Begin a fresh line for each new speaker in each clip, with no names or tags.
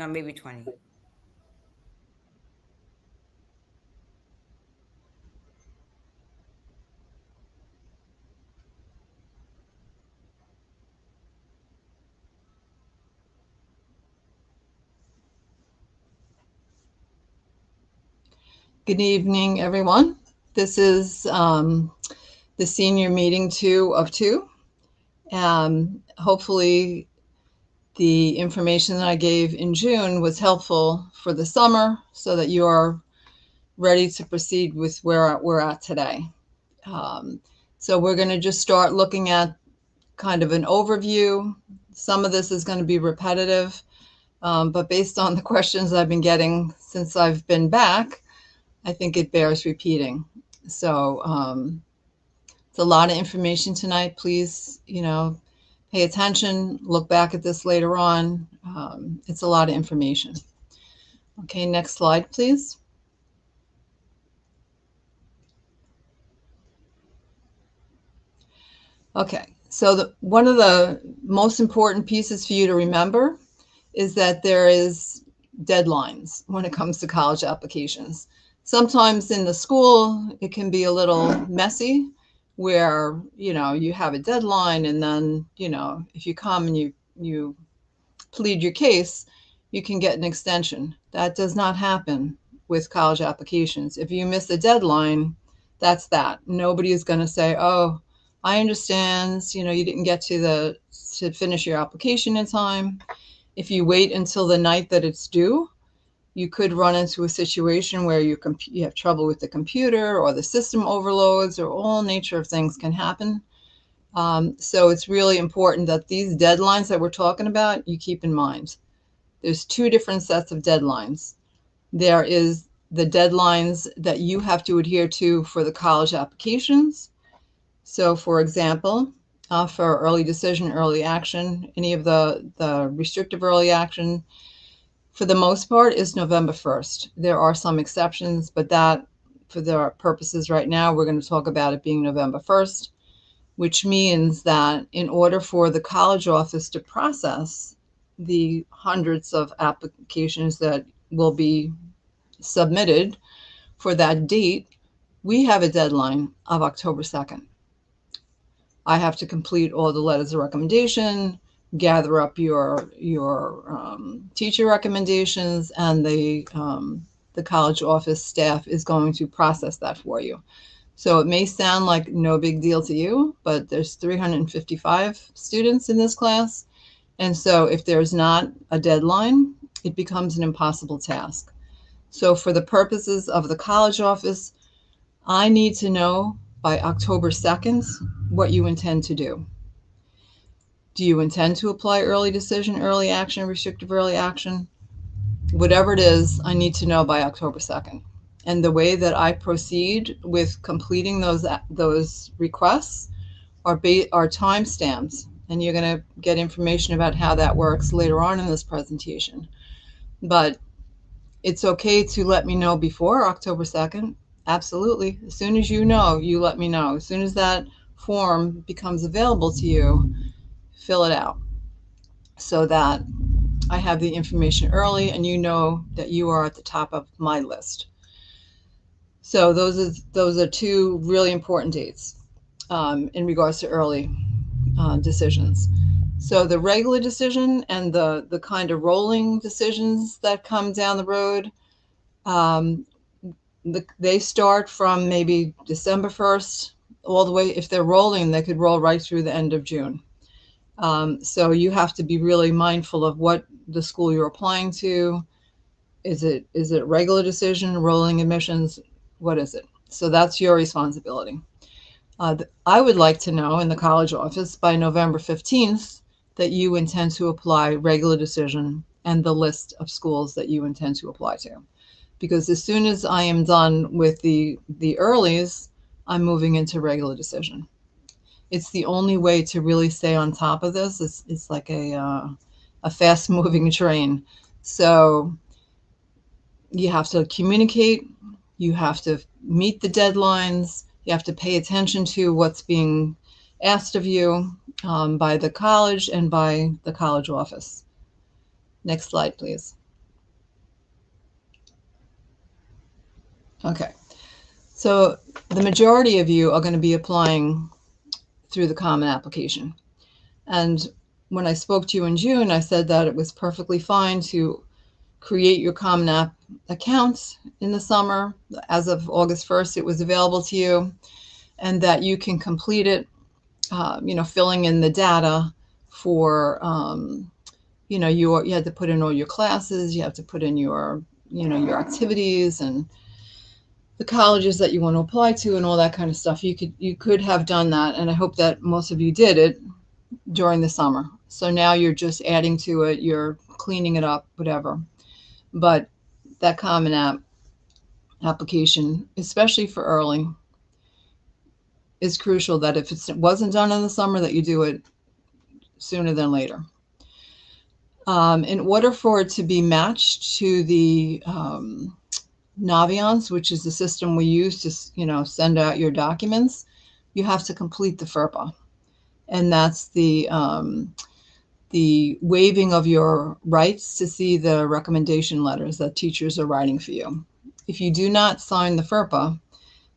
No, maybe 20.
Good evening, everyone. This is the senior meeting 2 of 2. Hopefully, the information that I gave in June was helpful for the summer so that you are ready to proceed with where we're at today. Um, so we're going to just start looking at kind of an overview. Some of this is going to be repetitive, but based on the questions I've been getting since I've been back, I think it bears repeating. So it's a lot of information tonight. Please, pay attention, look back at this later on. It's a lot of information. Okay, next slide, please. Okay, so one of the most important pieces for you to remember is that there is deadlines when it comes to college applications. Sometimes in the school, it can be a little messy where, you have a deadline and then, if you come and you plead your case, you can get an extension. That does not happen with college applications. If you miss a deadline, that's that. Nobody is going to say, "Oh, I understand, you didn't get to finish your application in time." If you wait until the night that it's due, you could run into a situation where you have trouble with the computer or the system overloads or all nature of things can happen. So it's really important that these deadlines that we're talking about, you keep in mind. There's two different sets of deadlines. There is the deadlines that you have to adhere to for the college applications. So for example, for early decision, early action, any of the restrictive early action, for the most part, is November 1st. There are some exceptions, but that, for the purposes right now, we're going to talk about it being November 1st, which means that in order for the college office to process the hundreds of applications that will be submitted for that date, we have a deadline of October 2nd. I have to complete all the letters of recommendation, gather up your teacher recommendations, and the college office staff is going to process that for you. So it may sound like no big deal to you, but there's 355 students in this class, and so if there's not a deadline, it becomes an impossible task. So for the purposes of the college office, I need to know by October 2nd what you intend to do. Do you intend to apply early decision, early action, restrictive early action? Whatever it is, I need to know by October 2nd. And the way that I proceed with completing those requests are time stamps. And you're going to get information about how that works later on in this presentation. But it's okay to let me know before October 2nd. Absolutely. As soon as you know, you let me know. As soon as that form becomes available to you, fill it out so that I have the information early and you know that you are at the top of my list. So those are two really important dates in regards to early decisions. So the regular decision and the kind of rolling decisions that come down the road, um, they start from maybe December 1st all the way. If they're rolling, they could roll right through the end of June. So you have to be really mindful of what the school you're applying to. Is it regular decision, rolling admissions? What is it? So that's your responsibility. I would like to know in the college office by November 15th that you intend to apply regular decision and the list of schools that you intend to apply to. Because as soon as I am done with the earlies, I'm moving into regular decision. It's the only way to really stay on top of this. It's like a fast moving train. So you have to communicate, you have to meet the deadlines, you have to pay attention to what's being asked of you by the college and by the college office. Next slide, please. Okay. So the majority of you are going to be applying through the Common Application. And when I spoke to you in June, I said that it was perfectly fine to create your Common App account in the summer. As of August 1st, it was available to you, and that you can complete it, filling in the data for, you had to put in all your classes, you have to put in your activities and the colleges that you want to apply to and all that kind of stuff. You could have done that, and I hope that most of you did it during the summer. So now you're just adding to it, you're cleaning it up, whatever. But that Common App application, especially for early, is crucial that if it wasn't done in the summer, that you do it sooner than later. In order for it to be matched to the Naviance, which is the system we use to send out your documents, you have to complete the FERPA, and that's the waiving of your rights to see the recommendation letters that teachers are writing for you. If you do not sign the FERPA,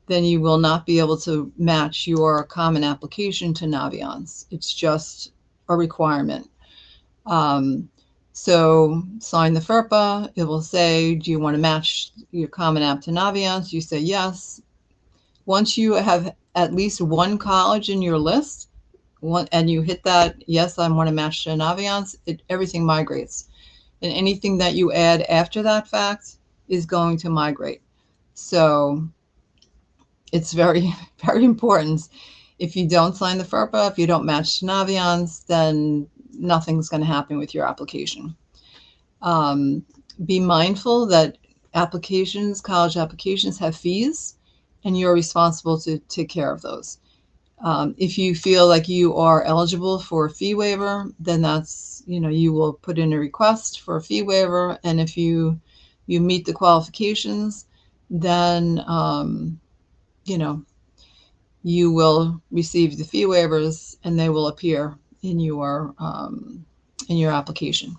then you will not be able to match your Common Application to Naviance. It's just a requirement. So sign the FERPA. It will say, do you want to match your Common App to Naviance? You say yes. Once you have at least one college in your list, and you hit that, yes, I want to match to Naviance, everything migrates. And anything that you add after that fact is going to migrate. So it's very, very important. If you don't sign the FERPA, if you don't match to Naviance, then nothing's going to happen with your application. Be mindful that college applications have fees, and you're responsible to take care of those. If you feel like you are eligible for a fee waiver, then that's, you will put in a request for a fee waiver. And if you meet the qualifications, then, you will receive the fee waivers, and they will appear in your application.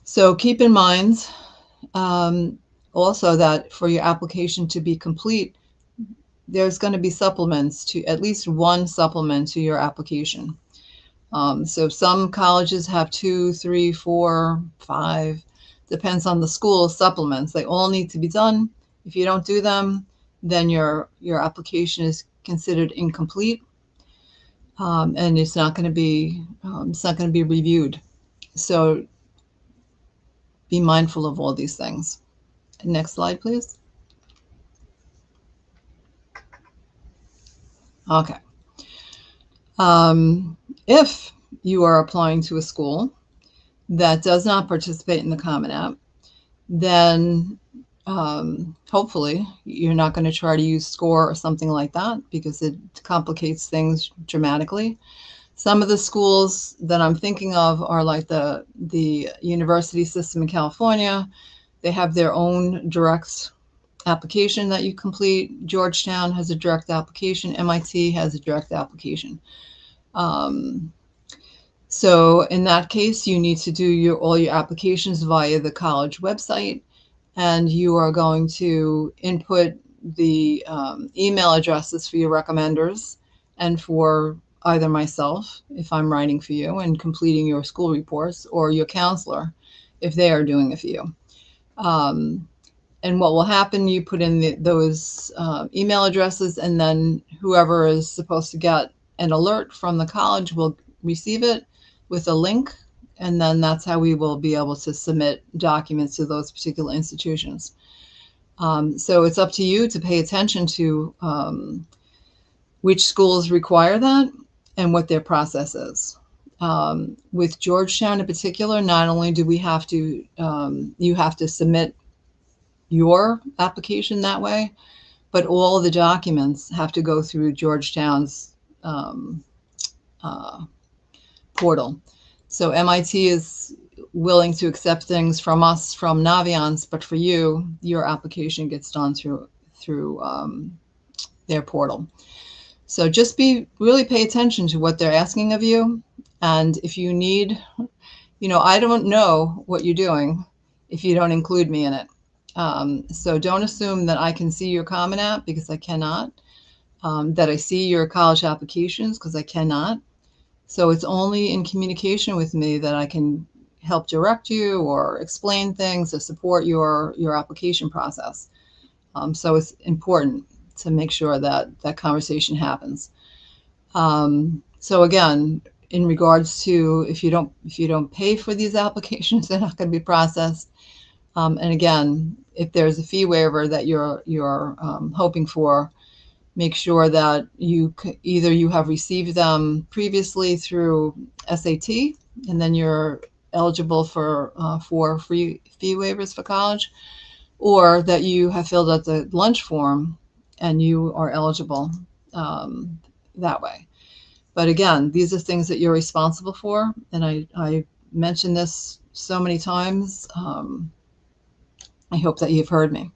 So keep in mind also that for your application to be complete, there's going to be supplements, to at least one supplement to your application. So some colleges have 2, 3, 4, 5, depends on the school, supplements. They all need to be done. If you don't do them, then your application is considered incomplete, and it's not going to be reviewed. So be mindful of all these things. Next slide, please. Okay. If you are applying to a school that does not participate in the Common App, then hopefully you're not going to try to use SCORE or something like that, because it complicates things dramatically. Some of the schools that I'm thinking of are like the university system in California. They have their own direct application that you complete. Georgetown has a direct application. MIT has a direct application. So in that case, you need to do all your applications via the college website, and you are going to input the email addresses for your recommenders and for either myself, if I'm writing for you and completing your school reports, or your counselor, if they are doing it for you. And what will happen, you put in those email addresses, and then whoever is supposed to get an alert from the college will receive it with a link, and then that's how we will be able to submit documents to those particular institutions. So it's up to you to pay attention to which schools require that and what their process is. With Georgetown in particular, not only do we have to, you have to submit your application that way, but all of the documents have to go through Georgetown's portal. So MIT is willing to accept things from us from Naviance, but for you, your application gets done through their portal. So just really pay attention to what they're asking of you. And if you need, I don't know what you're doing if you don't include me in it. So don't assume that I can see your Common App, because I cannot. That I see your college applications, because I cannot. So it's only in communication with me that I can help direct you or explain things or support your application process. So it's important to make sure that that conversation happens. So again, in regards to if you don't pay for these applications, they're not going to be processed. And again, if there's a fee waiver that you're hoping for, make sure that either you have received them previously through SAT, and then you're eligible for free fee waivers for college, or that you have filled out the lunch form and you are eligible that way. But again, these are things that you're responsible for, and I mentioned this so many times. I hope that you've heard me.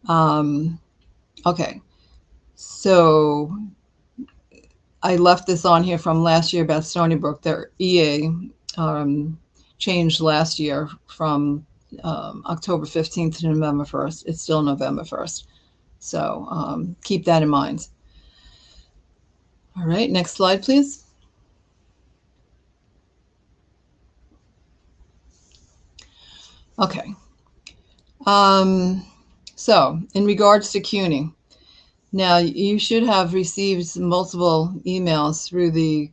Okay, so I left this on here from last year about Stony Brook. Their EA changed last year from October 15th to November 1st. It's still November 1st. So keep that in mind. All right, next slide, please. Okay. So in regards to CUNY, now you should have received multiple emails through the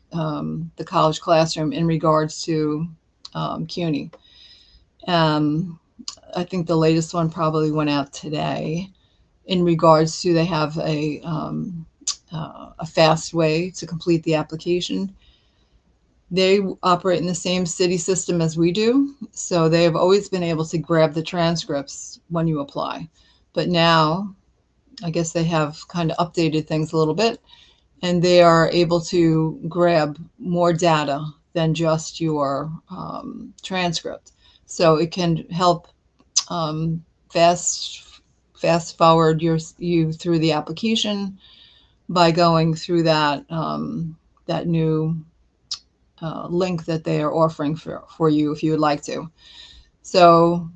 College Classroom in regards to CUNY. I think the latest one probably went out today in regards to they have a fast way to complete the application. They operate in the same city system as we do, so they have always been able to grab the transcripts when you apply. But now, I guess they have kind of updated things a little bit, and they are able to grab more data than just your transcript. So it can help fast forward you through the application by going through that that new link that they are offering for you if you would like to. So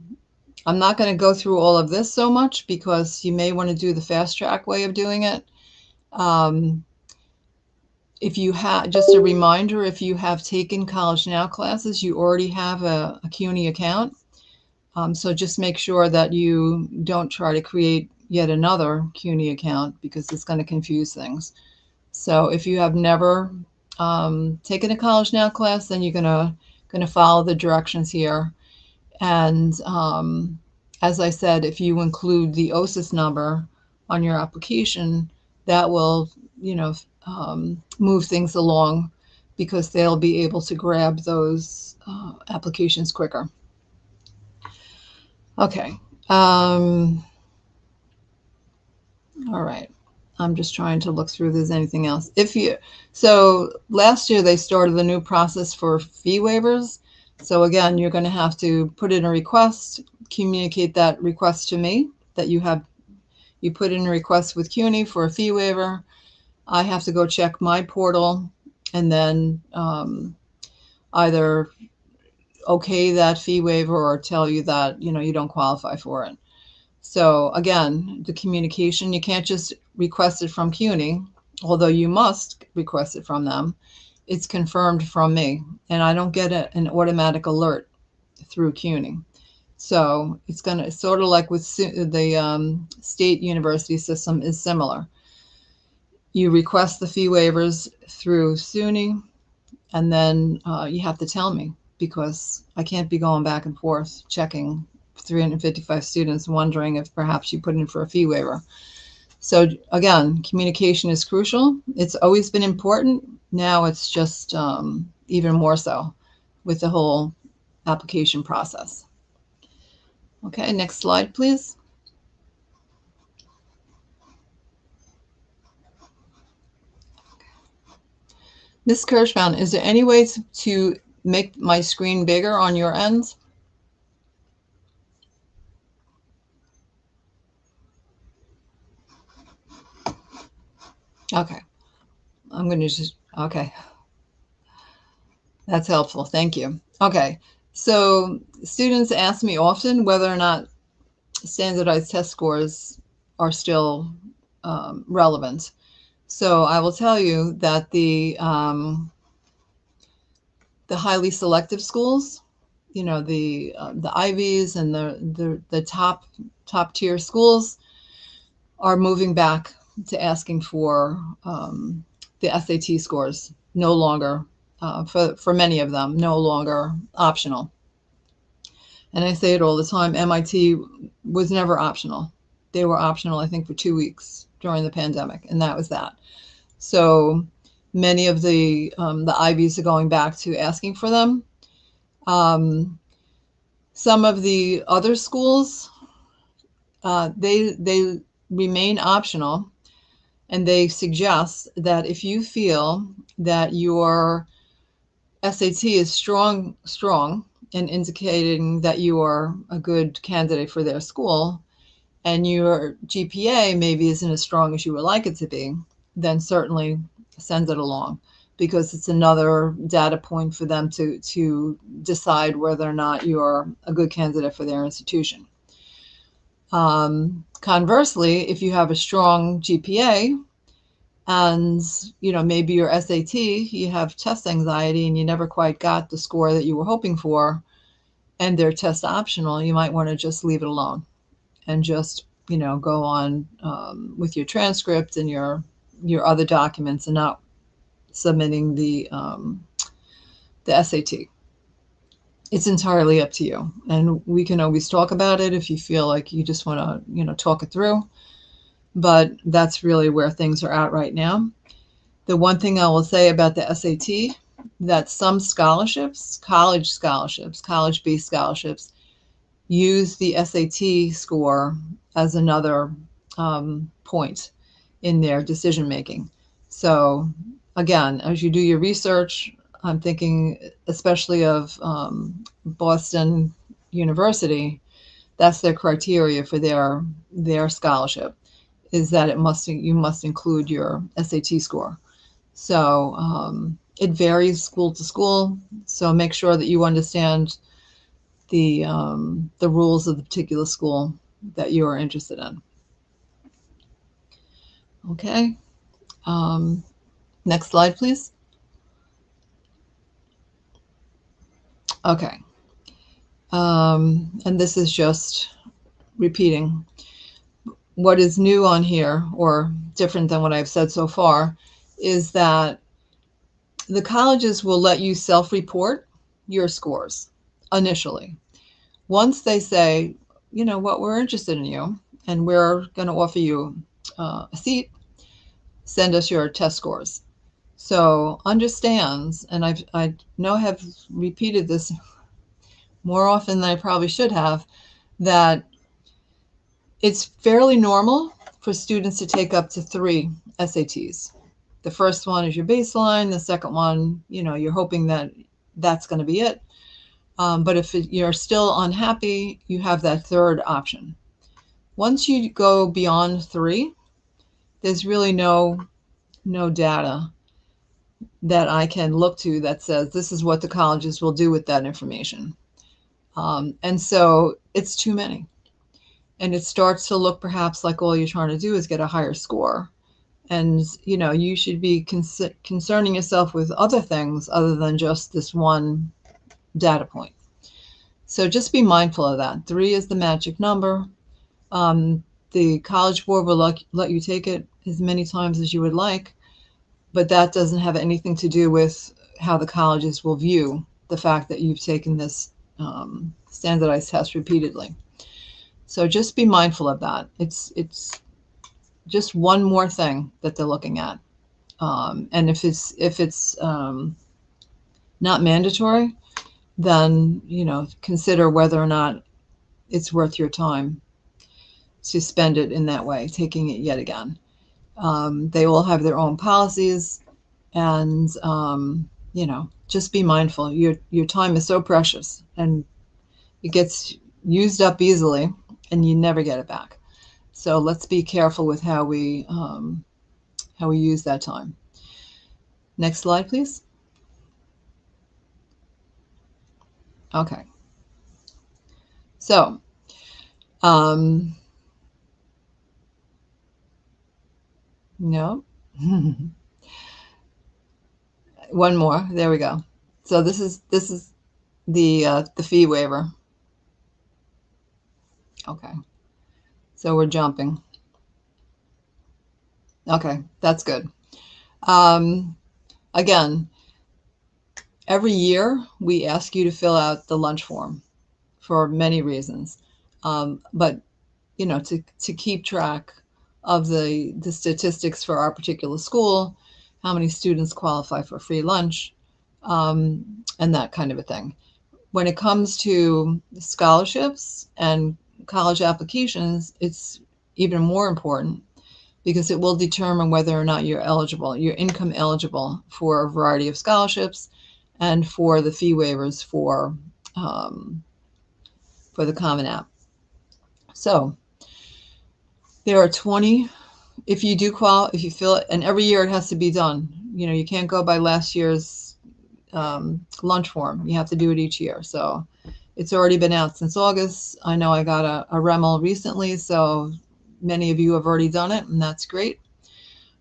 I'm not going to go through all of this so much, because you may want to do the fast track way of doing it. If you have, just a reminder, if you have taken College Now classes, you already have a CUNY account. So just make sure that you don't try to create yet another CUNY account, because it's going to confuse things. So if you have never taken a College Now class, then you're gonna follow the directions here. And as I said, if you include the OSIS number on your application, that will, move things along, because they'll be able to grab those applications quicker. Okay. All right. I'm just trying to look through if there's anything else. So last year they started the new process for fee waivers. So again, you're going to have to put in a request, communicate that request to me, that you put in a request with CUNY for a fee waiver. I have to go check my portal and then either okay that fee waiver or tell you that, you don't qualify for it. So again, the communication, you can't just request it from CUNY, although you must request it from them. It's confirmed from me, and I don't get an automatic alert through CUNY. So it's sort of like with the state university system is similar. You request the fee waivers through SUNY, and then you have to tell me, because I can't be going back and forth checking 355 students wondering if perhaps you put in for a fee waiver. So again, communication is crucial. It's always been important. Now it's just even more so with the whole application process. Okay, next slide, please. Ms. Kirschbaum, is there any way to make my screen bigger on your ends? Okay, I'm going to just, okay. That's helpful, thank you. Okay, so students ask me often whether or not standardized test scores are still relevant. So I will tell you that the highly selective schools, the Ivies and the top tier schools are moving back to asking for the SAT scores, no longer for many of them, no longer optional. And I say it all the time, MIT was never optional. They were optional, I think, for 2 weeks during the pandemic, and that was that. So many of the Ivies are going back to asking for them. Some of the other schools, they remain optional, and they suggest that if you feel that your SAT is strong, and indicating that you are a good candidate for their school, and your GPA maybe isn't as strong as you would like it to be, then certainly send it along, because it's another data point for them to decide whether or not you're a good candidate for their institution. Conversely, if you have a strong GPA and maybe your SAT, you have test anxiety and you never quite got the score that you were hoping for, and they're test optional, you might want to just leave it alone and just go on with your transcript and your other documents, and not submitting the SAT. It's entirely up to you, and we can always talk about it if you feel like you just want to talk it through, but that's really where things are at right now. The one thing I will say about the SAT, that some scholarships, college-based scholarships, use the SAT score as another point in their decision making. So again, as you do your research, I'm thinking especially of Boston University. That's their criteria for their scholarship, is that you must include your SAT score. So it varies school to school. So make sure that you understand the rules of the particular school that you are interested in. Okay. Next slide, please. Okay. And this is just repeating. What is new on here, or different than what I've said so far, is that the colleges will let you self-report your scores initially. Once they say, what, we're interested in you and we're going to offer you a seat, send us your test scores. So understands, and I know I have repeated this more often than I probably should have, that it's fairly normal for students to take up to 3 SATs. The first one is your baseline. The second one, you're hoping that that's going to be it. But if you're still unhappy, you have that third option. Once you go beyond 3, there's really no data that I can look to that says this is what the colleges will do with that information. And so it's too many. And it starts to look perhaps like all you're trying to do is get a higher score. And, you should be concerning yourself with other things other than just this one data point. So just be mindful of that. 3 is the magic number. The College Board will let you take it as many times as you would like, but that doesn't have anything to do with how the colleges will view the fact that you've taken this standardized test repeatedly. So just be mindful of that. It's just one more thing that they're looking at. And if it's not mandatory, then, consider whether or not it's worth your time to spend it in that way, taking it yet again. They all have their own policies, and, just be mindful. Your time is so precious, and it gets used up easily, and you never get it back. So let's be careful with how we use that time. Next slide, please. Okay. So Um, no. One more. There we go. So this is the fee waiver. Okay. So we're jumping. Okay, that's good. Um, again, every year we ask you to fill out the lunch form for many reasons. But to keep track of the statistics for our particular school, how many students qualify for free lunch, and that kind of a thing. When it comes to scholarships and college applications, it's even more important because it will determine whether or not you're income eligible for a variety of scholarships and for the fee waivers um, for the Common App. So there are 20. If you do if you fill it, and every year it has to be done. You can't go by last year's lunch form. You have to do it each year. So it's already been out since August. I know I got a REML recently, so many of you have already done it, and that's great.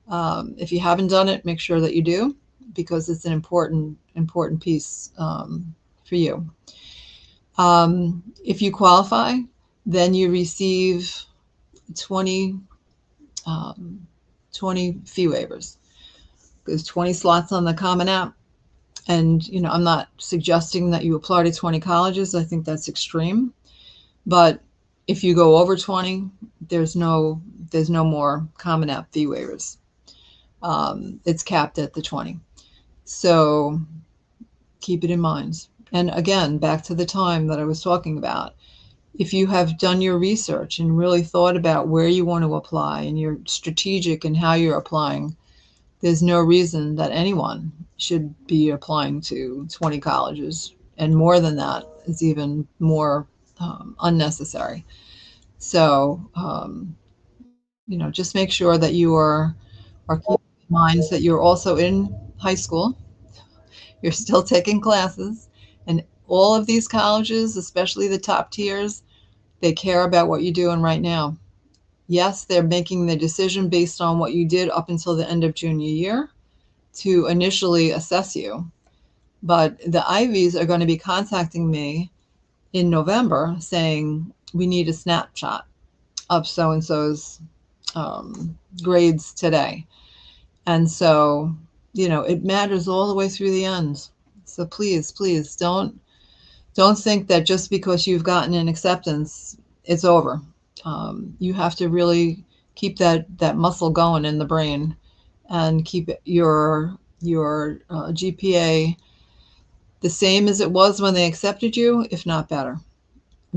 If you haven't done it, make sure that you do, because it's an important piece for you. If you qualify, then you receive 20 fee waivers. There's 20 slots on the Common App. And, I'm not suggesting that you apply to 20 colleges. I think that's extreme. But if you go over 20, there's no more Common App fee waivers. It's capped at the 20. So keep it in mind. And again, back to the time that I was talking about. If you have done your research and really thought about where you want to apply and you're strategic in how you're applying, there's no reason that anyone should be applying to 20 colleges. And more than that is even more unnecessary. So, just make sure that you are keeping in mind that you're also in high school. You're still taking classes. And all of these colleges, especially the top tiers, they care about what you're doing right now. Yes, they're making the decision based on what you did up until the end of junior year to initially assess you. But the Ivies are going to be contacting me in November saying, we need a snapshot of so-and-so's grades today. And so, it matters all the way through the end. So please, please don't think that just because you've gotten an acceptance, it's over. You have to really keep that muscle going in the brain and keep your GPA the same as it was when they accepted you, if not better,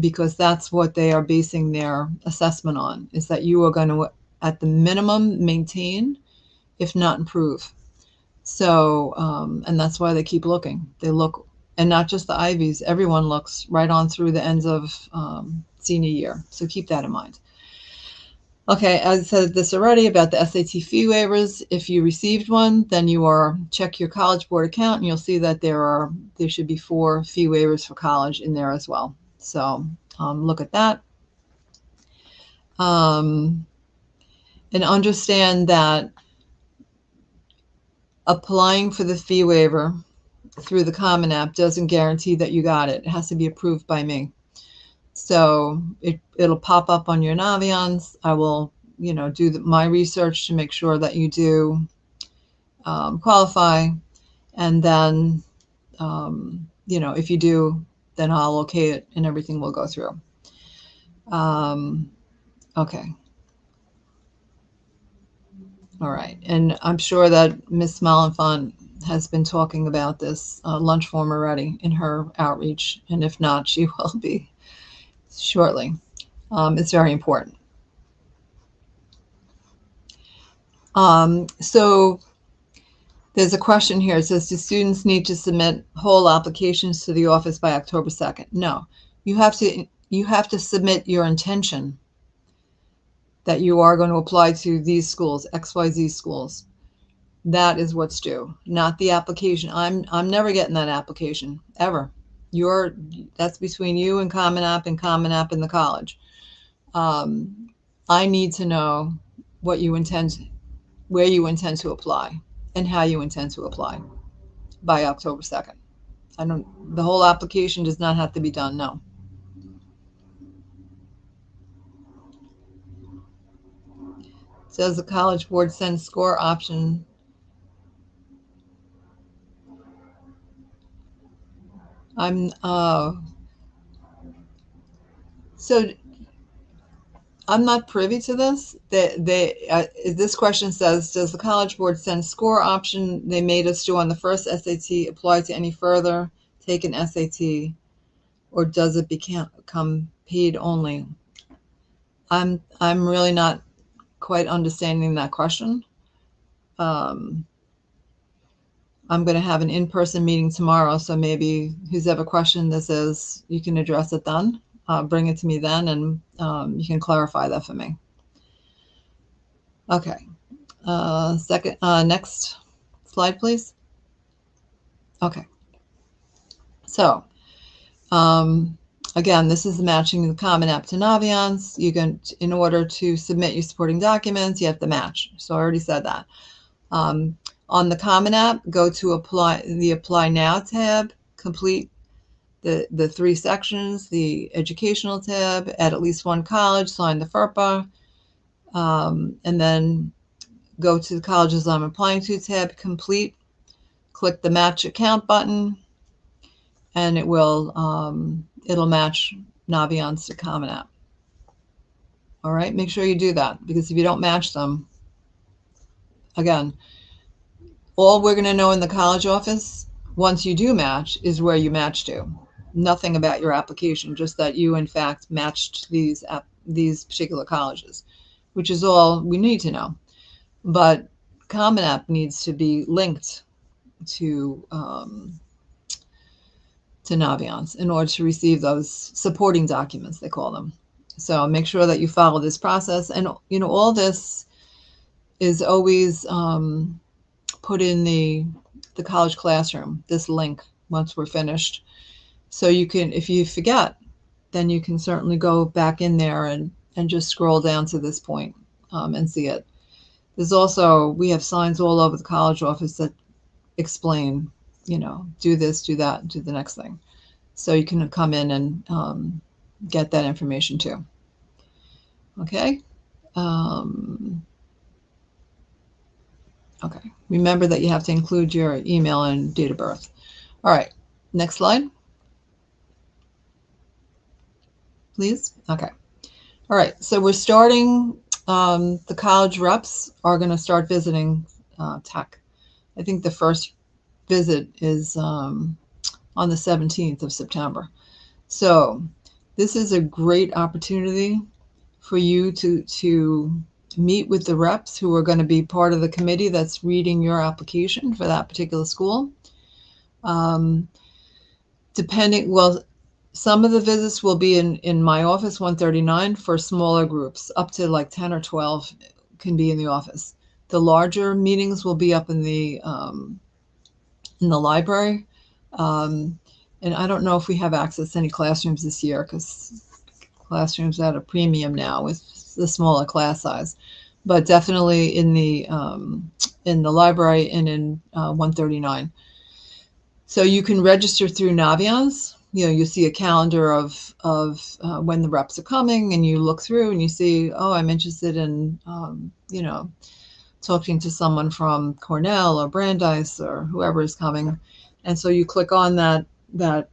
because that's what they are basing their assessment on, is that you are going to, at the minimum, maintain, if not improve. So, and that's why they keep looking. They look, and not just the Ivies, everyone looks right on through the ends of senior year. So keep that in mind. Okay, I said this already about the SAT fee waivers. If you received one, then check your College Board account, and you'll see that there should be 4 fee waivers for college in there as well. So look at that. And understand that applying for the fee waiver through the Common App doesn't guarantee that you got it. It has to be approved by me. So it'll pop up on your Naviance. I will, do my research to make sure that you do qualify. And then, if you do, then I'll locate it and everything will go through. Okay. All right. And I'm sure that Miss Malenfant has been talking about this lunch form already in her outreach. And if not, she will be shortly. It's very important. So there's a question here. It says, do students need to submit whole applications to the office by October 2nd? No, you have to submit your intention that you are going to apply to these schools, XYZ schools. That is what's due, not the application. I'm never getting that application ever. That's between you and Common App and the college. I need to know what you intend, where you intend to apply, and how you intend to apply by October 2nd. The whole application does not have to be done, no. It says the College Board sends score option. So I'm not privy to this. This question says, does the College Board send score option they made us do on the first SAT apply to any further taken SAT, or does it become paid only? I'm really not quite understanding that question. I'm going to have an in-person meeting tomorrow, so maybe whoever question this is, you can address it then. Bring it to me then, and you can clarify that for me. Okay. Next slide, please. Okay. So, again, this is matching the Common App to Naviance. In order to submit your supporting documents, you have to match. So I already said that. On the Common App, go to the Apply Now tab, complete the 3 sections, the educational tab, add at least one college, sign the FERPA, and then go to the colleges I'm applying to tab, complete, click the Match Account button, and it'll match Naviance to Common App. All right, make sure you do that, because if you don't match them, again, all we're going to know in the college office, once you do match, is where you match to. Nothing about your application, just that you, in fact, matched these particular colleges, which is all we need to know. But Common App needs to be linked to Naviance in order to receive those supporting documents, they call them. So make sure that you follow this process. And, all this is always put in the college classroom, this link, once we're finished. So you can, if you forget, then you can certainly go back in there and just scroll down to this point and see it. There's also, we have signs all over the college office that explain, do this, do that, do the next thing. So you can come in and get that information too. Okay. Okay. Remember that you have to include your email and date of birth. All right. Next slide, please. Okay. All right. So we're starting, the college reps are going to start visiting tech. I think the first visit is on the 17th of September. So this is a great opportunity for you to meet with the reps who are going to be part of the committee that's reading your application for that particular school. Some of the visits will be in my office, 139, for smaller groups. Up to like 10 or 12 can be in the office. The larger meetings will be up in the library. And I don't know if we have access to any classrooms this year, because classrooms are at a premium now with the smaller class size. But definitely in the library and in 139. So you can register through Naviance. You see a calendar of when the reps are coming, and you look through and you see, oh, I'm interested in talking to someone from Cornell or Brandeis or whoever is coming. And so you click on that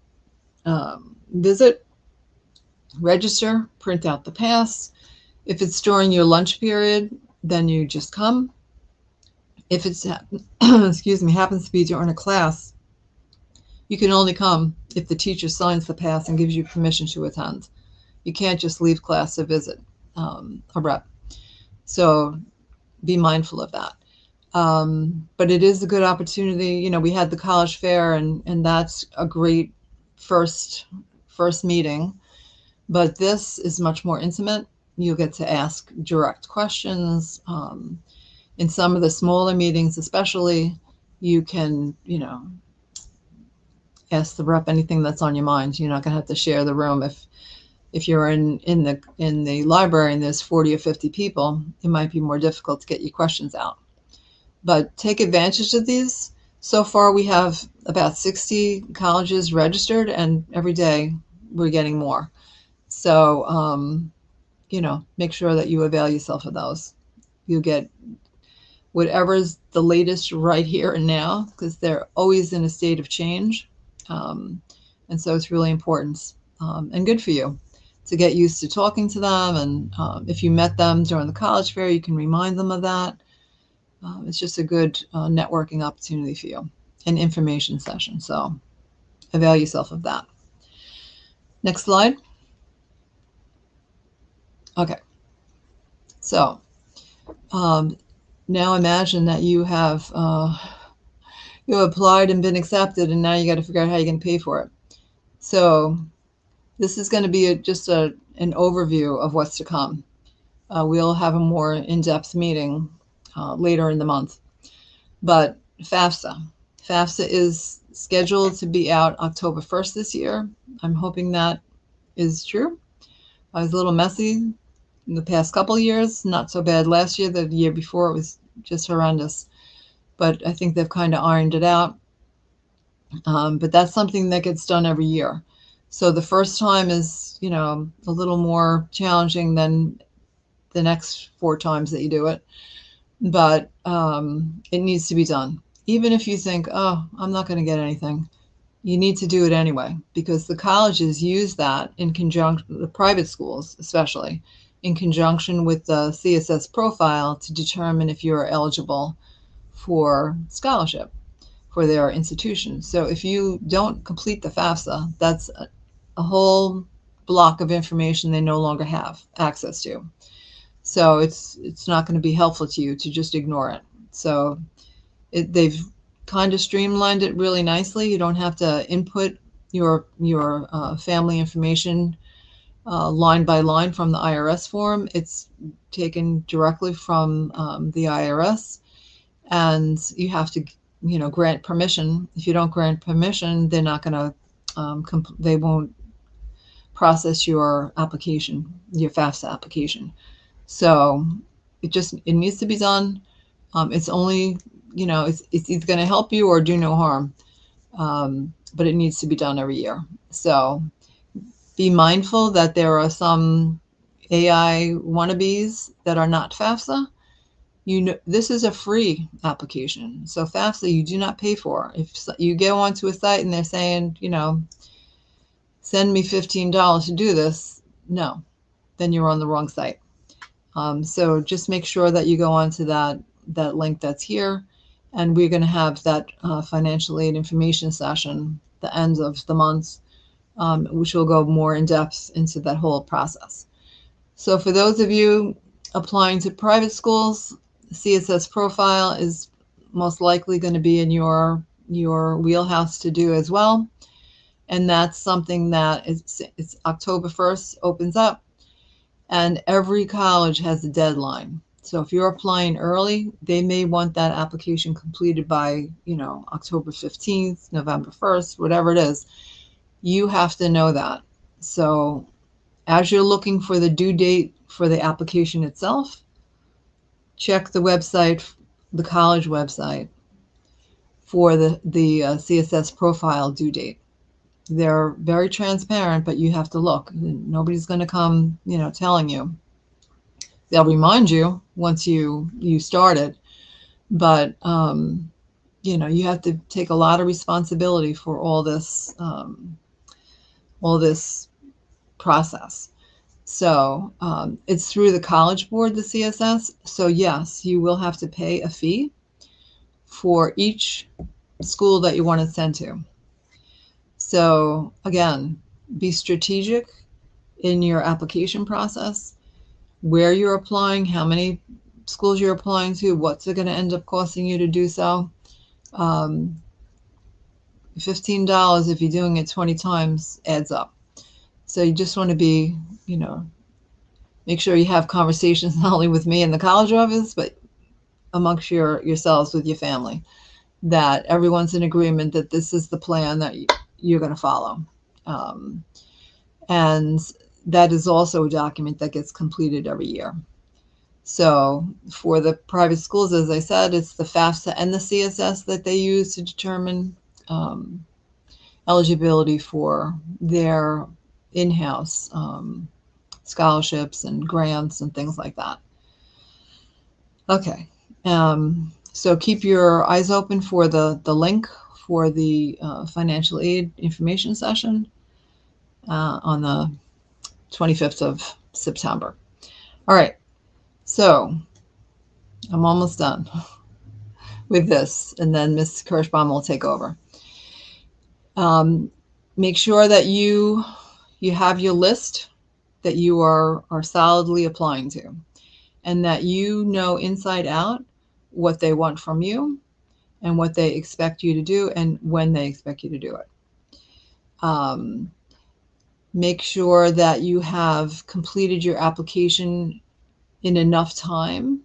visit, register, print out the pass. If it's during your lunch period, then you just come. If it's happens to be during a class, you can only come if the teacher signs the pass and gives you permission to attend. You can't just leave class to visit a rep. So be mindful of that. But it is a good opportunity. We had the college fair, and that's a great first meeting. But this is much more intimate. You'll get to ask direct questions. In some of the smaller meetings especially, you can, ask the rep anything that's on your mind. You're not going to have to share the room if you're in the library and there's 40 or 50 people, it might be more difficult to get your questions out. But take advantage of these. So far, we have about 60 colleges registered, and every day we're getting more. So, make sure that you avail yourself of those. You get whatever's the latest right here and now, because they're always in a state of change. And so it's really important and good for you to get used to talking to them. And if you met them during the college fair, you can remind them of that. It's just a good networking opportunity for you, an information session. So avail yourself of that. Next slide. Okay. So now imagine that you have applied and been accepted, and now you got to figure out how you're going to pay for it. So this is going to be just an overview of what's to come. We'll have a more in-depth meeting later in the month. But FAFSA is scheduled to be out October 1st this year. I'm hoping that is true. I was a little messy in the past couple of years, not so bad last year. The year before it was just horrendous. But I think they've kind of ironed it out. But that's something that gets done every year. So the first time is, a little more challenging than the next 4 times that you do it. But it needs to be done. Even if you think, oh, I'm not going to get anything, you need to do it anyway, because the colleges use that in conjunction, the private schools especially, in conjunction with the CSS profile to determine if you're eligible for scholarship for their institution. So if you don't complete the FAFSA, that's a whole block of information they no longer have access to. So it's not going to be helpful to you to just ignore it. So they've kind of streamlined it really nicely. You don't have to input your family information line by line from the IRS form. It's taken directly from the IRS, and you have to grant permission. If you don't grant permission, they're not going to they won't process your application, your FAFSA application. So it needs to be done. It's only, it's either going to help you or do no harm. But it needs to be done every year. So be mindful that there are some AI wannabes that are not FAFSA. This is a free application. So FAFSA, you do not pay for. If you go onto a site and they're saying, send me $15 to do this, no, then you're on the wrong site. So just make sure that you go onto that link that's here, and we're going to have that financial aid information session the end of the month, which will go more in depth into that whole process. So for those of you applying to private schools, the CSS profile is most likely going to be in your wheelhouse to do as well. And that's something that it's October 1st opens up. And every college has a deadline. So if you're applying early, they may want that application completed by, October 15th, November 1st, whatever it is. You have to know that. So as you're looking for the due date for the application itself, check the website, the college website, for the CSS profile due date. They're very transparent, but you have to look. Nobody's going to come, telling you. They'll remind you once you start it, but you have to take a lot of responsibility for all this process. So it's through the College Board, the CSS. So yes, you will have to pay a fee for each school that you want to send to. So again, be strategic in your application process, where you're applying, how many schools you're applying to, what's it going to end up costing you to do so. $15, if you're doing it 20 times, adds up. So you just want to be, make sure you have conversations not only with me in the college office, but amongst yourselves with your family, that everyone's in agreement that this is the plan that you're going to follow. And that is also a document that gets completed every year. So for the private schools, as I said, it's the FAFSA and the CSS that they use to determine eligibility for their in-house scholarships and grants and things like that. Okay, so keep your eyes open for the link for the financial aid information session on the 25th of September. All right, so I'm almost done with this, and then Ms. Kirschbaum will take over. Make sure that you have your list that you are solidly applying to, and that you know inside out what they want from you and what they expect you to do and when they expect you to do it. Make sure that you have completed your application in enough time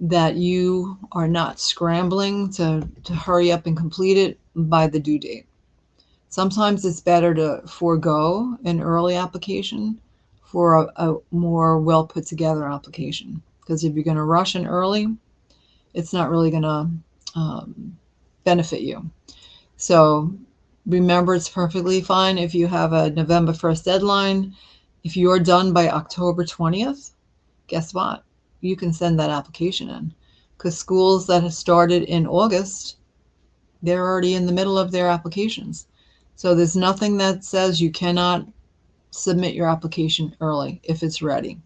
that you are not scrambling to hurry up and complete it by the due date. Sometimes it's better to forego an early application for a more well put together application, because if you're going to rush in early, it's not really going to benefit you. So remember, it's perfectly fine if you have a November 1st deadline. If you're done by October 20th, guess what? You can send that application in, because schools that have started in August, they're already in the middle of their applications. So there's nothing that says you cannot submit your application early if it's ready.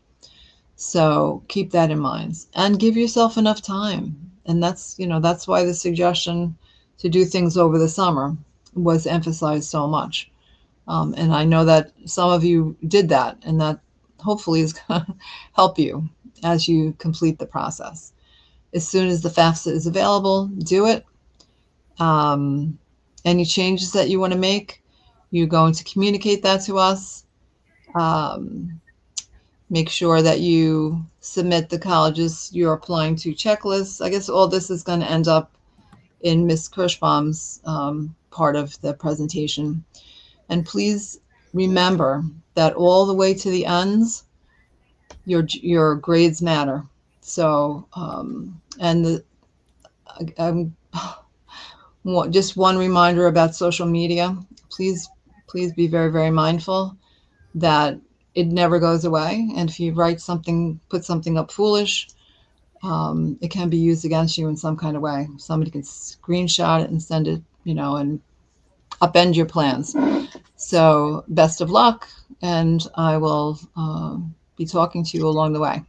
So keep that in mind and give yourself enough time. And that's why the suggestion to do things over the summer was emphasized so much. And I know that some of you did that, and that hopefully is going to help you as you complete the process. As soon as the FAFSA is available, do it. Any changes that you want to make, you're going to communicate that to us. Make sure that you submit the colleges you're applying to checklists. I guess all this is going to end up in Ms. Kirschbaum's part of the presentation. And please remember that all the way to the ends, your grades matter. So, just one reminder about social media. Please be very, very mindful that it never goes away. And if you put something up foolish, it can be used against you in some kind of way. Somebody can screenshot it and send it, and upend your plans. So best of luck, and I will be talking to you along the way.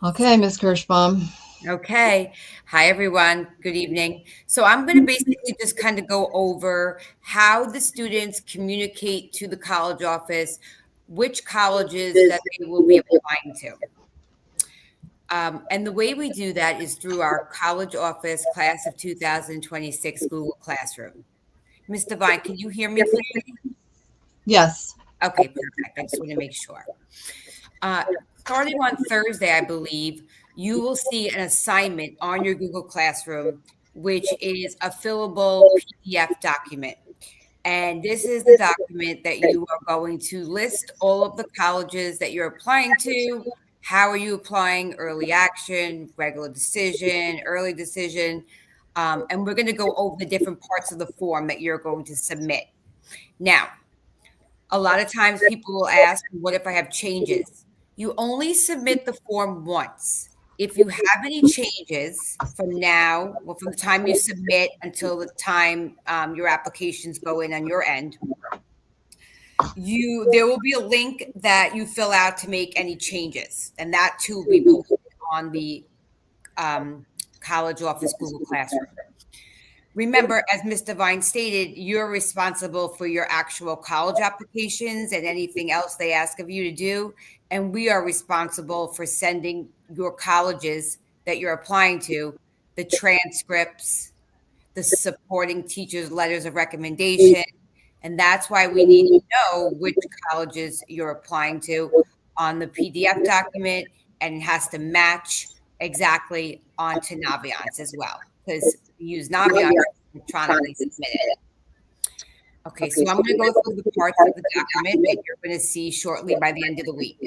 Okay, Ms. Kirschbaum.
Okay. Hi, everyone. Good evening. So I'm going to basically just kind of go over how the students communicate to the college office, which colleges that they will be applying to. And the way we do that is through our college office class of 2026 Google Classroom. Ms. Devine, can you hear me clearly?
Yes.
Okay, perfect. I just want to make sure. Starting on Thursday, I believe, you will see an assignment on your Google Classroom, which is a fillable PDF document. And this is the document that you are going to list all of the colleges that you're applying to. How are you applying? Early action, regular decision, early decision. And we're going to go over the different parts of the form that you're going to submit. Now, a lot of times people will ask, what if I have changes? You only submit the form once. If you have any changes from the time you submit until the time your applications go in on your end, there will be a link that you fill out to make any changes. And that too will be posted on the college office Google Classroom. Remember, as Ms. Devine stated, you're responsible for your actual college applications and anything else they ask of you to do. And we are responsible for sending your colleges that you're applying to the transcripts, the supporting teachers' letters of recommendation. And that's why we need to know which colleges you're applying to on the PDF document, and it has to match exactly onto Naviance as well, because use Naviance electronically submitted. Okay, so I'm going to go through the parts of the document that you're going to see shortly by the end of the week.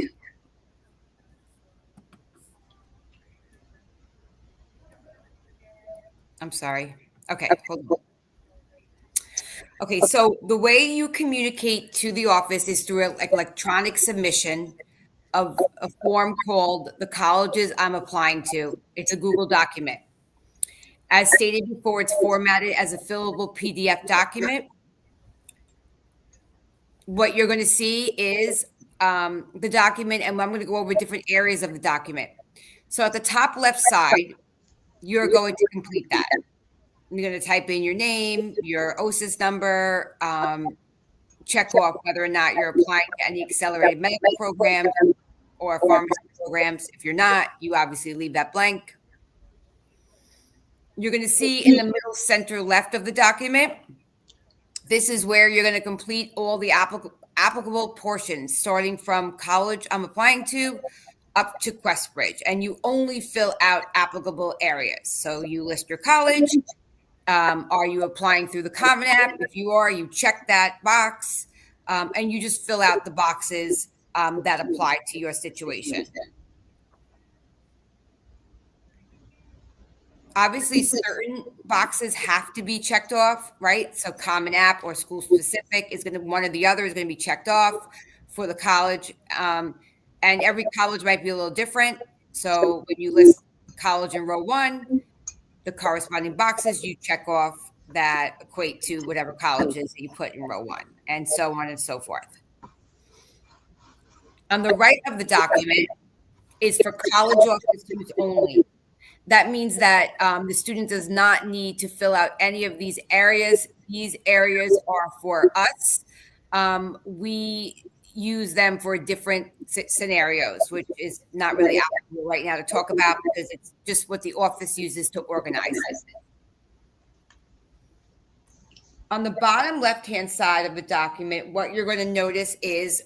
I'm sorry. Okay, hold on. Okay, so the way you communicate to the office is through an electronic submission of a form called the colleges I'm applying to. It's a Google document. As stated before, it's formatted as a fillable PDF document. What you're going to see is the document, and I'm going to go over different areas of the document. So at the top left side, you're going to complete that. You're going to type in your name, your OSIS number, check off whether or not you're applying to any accelerated medical programs or pharmacy programs. If you're not, you obviously leave that blank. You're going to see in the middle center left of the document, this is where you're going to complete all the applicable portions, starting from college I'm applying to up to QuestBridge. And you only fill out applicable areas. So you list your college. Are you applying through the Common App? If you are, you check that box, and you just fill out the boxes that apply to your situation. Obviously, certain boxes have to be checked off, right? So Common App or school specific is going to, one or the other is going to be checked off for the college. And every college might be a little different. So when you list college in row 1, the corresponding boxes you check off that equate to whatever colleges that you put in row 1, and so on and so forth. On the right of the document is for college office students only. That means that the student does not need to fill out any of these areas. These areas are for us. We use them for different scenarios, which is not really applicable right now to talk about because it's just what the office uses to organize it. On the bottom left-hand side of the document, what you're going to notice is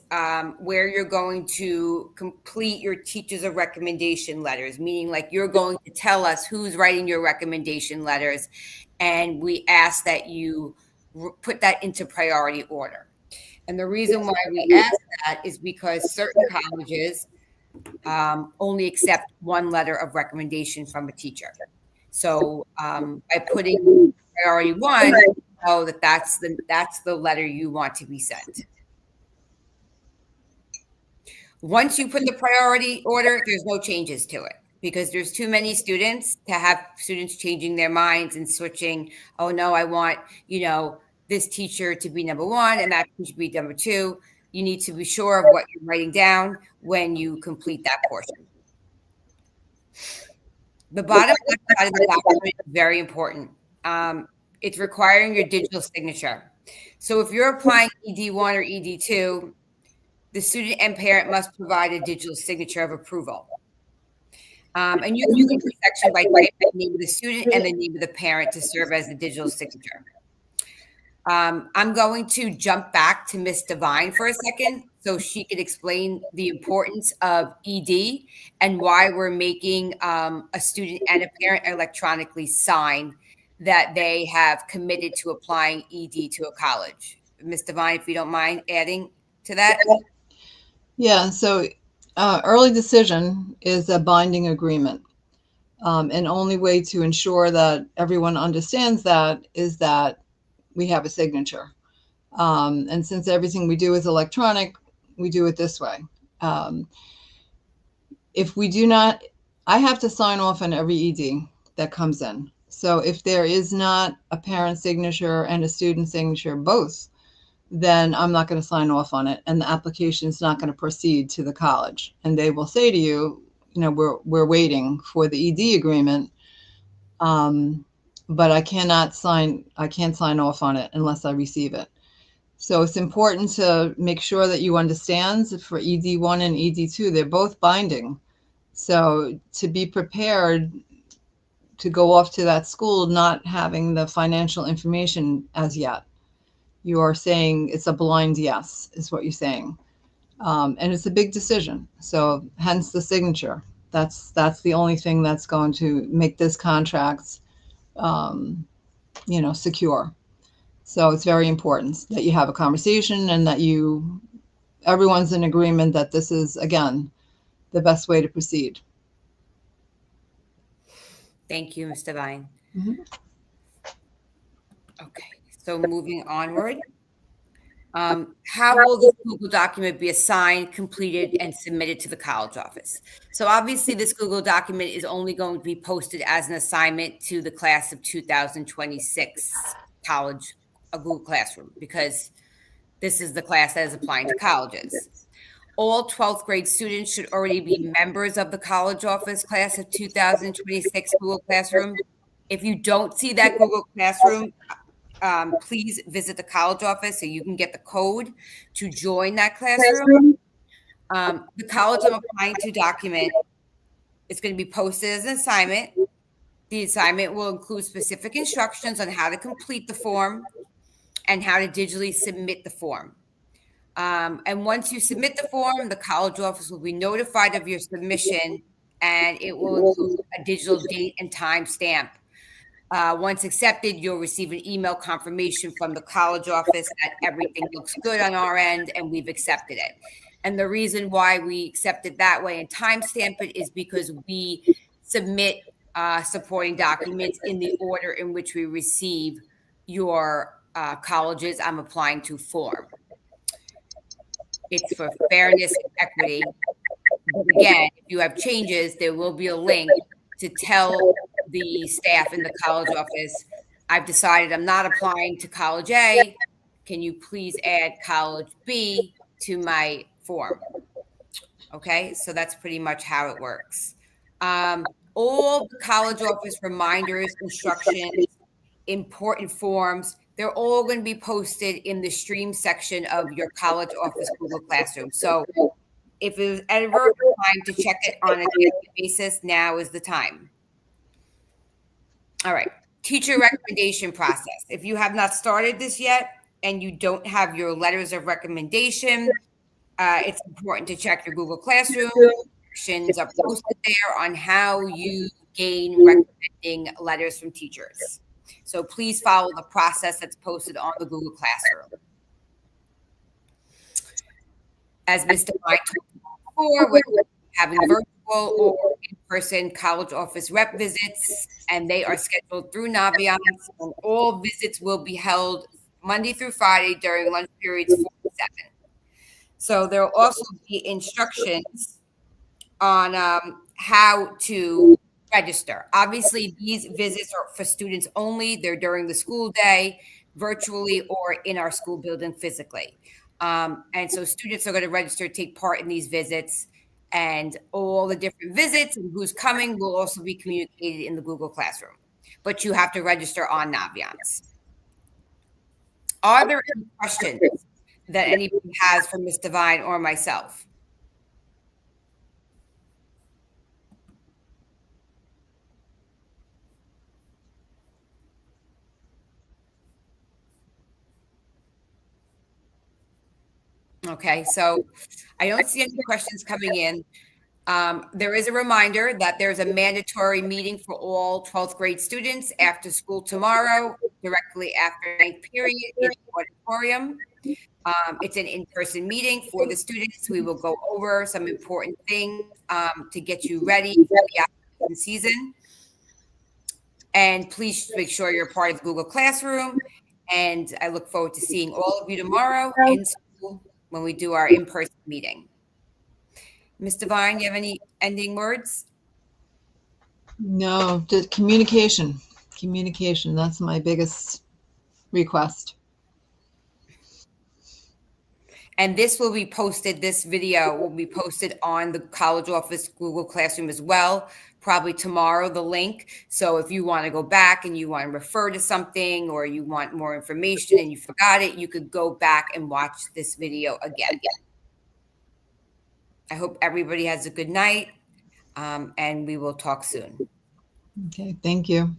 where you're going to complete your teachers of recommendation letters, meaning like you're going to tell us who's writing your recommendation letters, and we ask that you put that into priority order. And the reason why we ask that is because certain colleges only accept one letter of recommendation from a teacher. So by putting priority 1, know that that's the letter you want to be sent. Once you put the priority order, there's no changes to it because there's too many students to have students changing their minds and switching. Oh no, I want, this teacher to be number 1 and that teacher to be number 2. You need to be sure of what you're writing down when you complete that portion. The bottom left side of the document is very important. It's requiring your digital signature. So if you're applying ED1 or ED2, the student and parent must provide a digital signature of approval. And you can use the section by typing the name of the student and the name of the parent to serve as the digital signature. I'm going to jump back to Miss Devine for a second so she could explain the importance of ED and why we're making a student and a parent electronically sign that they have committed to applying ED to a college. Ms. Devine, if you don't mind adding to that.
Yeah, so early decision is a binding agreement. And only way to ensure that everyone understands that is that we have a signature. And since everything we do is electronic, we do it this way. If we do not, I have to sign off on every ED that comes in. So if there is not a parent signature and a student signature, both, then I'm not going to sign off on it. And the application is not going to proceed to the college. And they will say to you, we're waiting for the ED agreement. But I can't sign off on it unless I receive it. So it's important to make sure that you understand for ED1 and ED2, they're both binding. So to be prepared to go off to that school not having the financial information as yet, you are saying it's a blind yes, is what you're saying. And it's a big decision. So hence the signature. That's the only thing that's going to make this contract secure. So it's very important that you have a conversation and that everyone's in agreement that this is, again, the best way to proceed.
Thank you, Ms. Devine.
Mhm.
Okay, so moving onward. How will this Google document be assigned, completed, and submitted to the college office? So obviously this Google document is only going to be posted as an assignment to the class of 2026 college, a Google Classroom, because this is the class that is applying to colleges. All 12th grade students should already be members of the college office class of 2026 Google Classroom. If you don't see that Google Classroom, please visit the college office so you can get the code to join that classroom. The college I'm applying to document is going to be posted as an assignment. The assignment will include specific instructions on how to complete the form and how to digitally submit the form. And once you submit the form, the college office will be notified of your submission, and it will include a digital date and time stamp. Once accepted, you'll receive an email confirmation from the college office that everything looks good on our end and we've accepted it. And the reason why we accept it that way and timestamp it is because we submit supporting documents in the order in which we receive your colleges I'm applying to form. It's for fairness and equity. But again, if you have changes, there will be a link to tell the staff in the college office, I've decided I'm not applying to college A. Can you please add college B to my form? Okay, so that's pretty much how it works. All the college office reminders, instructions, important forms, they're all going to be posted in the stream section of your college office Google Classroom. So if it was ever time to check it on a daily basis, now is the time. All right, teacher recommendation process. If you have not started this yet and you don't have your letters of recommendation, it's important to check your Google Classroom. Instructions are posted there on how you gain recommending letters from teachers. So please follow the process that's posted on the Google Classroom. As Mr. Devine talked about before, we're having virtual or in-person college office rep visits, and they are scheduled through Naviance, and all visits will be held Monday through Friday during lunch periods 4 to 7. So there will also be instructions on how to register. Obviously, these visits are for students only. They're during the school day, virtually or in our school building physically. And so students are going to register, take part in these visits, and all the different visits and who's coming will also be communicated in the Google Classroom. But you have to register on Naviance. Are there any questions that anybody has for Ms. Devine or myself? Okay, so I don't see any questions coming in. There is a reminder that there's a mandatory meeting for all 12th grade students after school tomorrow, directly after ninth period in the auditorium. It's an in-person meeting for the students. We will go over some important things to get you ready for the application season. And please make sure you're part of Google Classroom. And I look forward to seeing all of you tomorrow in school when we do our in-person meeting. Ms. Devine, you have any ending words?
No, just communication. Communication. That's my biggest request.
And this will be posted, this video will be posted on the college office Google Classroom as well, probably tomorrow, the link. So if you want to go back and you want to refer to something or you want more information and you forgot it, you could go back and watch this video again. I hope everybody has a good night, and we will talk soon.
Okay, thank you.